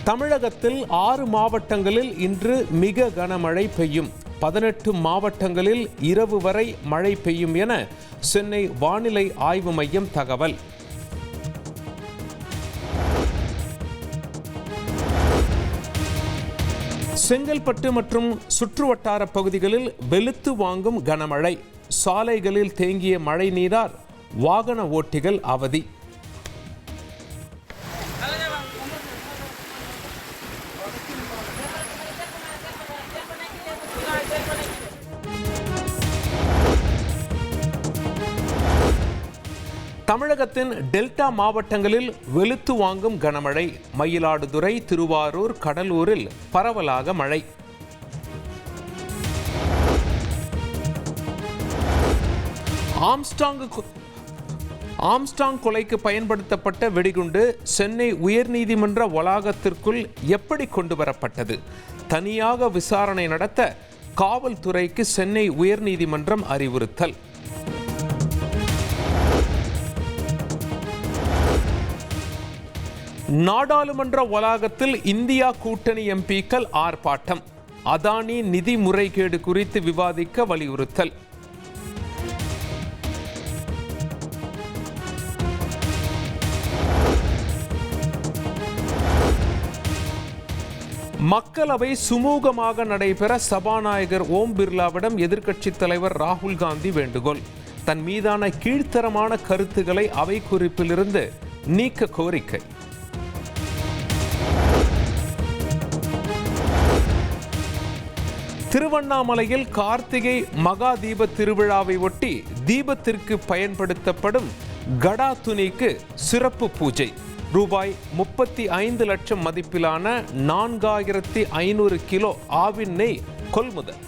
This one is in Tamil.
தமிழகத்தில் 6 மாவட்டங்களில் இன்று மிக கனமழை பெய்யும். 18 மாவட்டங்களில் இரவு வரை மழை பெய்யும் என சென்னை வானிலை ஆய்வு மையம் தகவல். செங்கல்பட்டு மற்றும் சுற்றுவட்டார பகுதிகளில் வெளுத்து வாங்கும் கனமழை. சாலைகளில் தேங்கிய மழை நீரால் வாகன ஓட்டிகள் அவதி. தமிழகத்தின் டெல்டா மாவட்டங்களில் வெளுத்து வாங்கும் கனமழை. மயிலாடுதுறை, திருவாரூர், கடலூரில் பரவலாக மழை. ஆம்ஸ்டாங் கொலைக்கு பயன்படுத்தப்பட்ட வெடிகுண்டு சென்னை உயர்நீதிமன்ற வளாகத்திற்குள் எப்படி கொண்டு வரப்பட்டது? தனியாக விசாரணை நடத்த காவல்துறைக்கு சென்னை உயர்நீதிமன்றம் அறிவுறுத்தல். நாடாளுமன்ற வளாகத்தில் இந்தியா கூட்டணி எம்பிக்கள் ஆர்ப்பாட்டம். அதானி நிதி முறைகேடு குறித்து விவாதிக்க வலியுறுத்தல். மக்களவை சுமூகமாக நடைபெற சபாநாயகர் ஓம் பிர்லாவிடம் எதிர்க்கட்சித் தலைவர் ராகுல் காந்தி வேண்டுகோள். தன் மீதான கீழ்த்தரமான கருத்துக்களை அவை குறிப்பிலிருந்து நீக்க கோரிக்கை. திருவண்ணாமலையில் கார்த்திகை மகா தீப திருவிழாவை ஒட்டி தீபத்திற்கு பயன்படுத்தப்படும் கடா துணிக்கு சிறப்பு பூஜை. ரூபாய் 35 லட்சம் மதிப்பிலான 4500 கிலோ ஆவின் நெய் கொள்முதல்.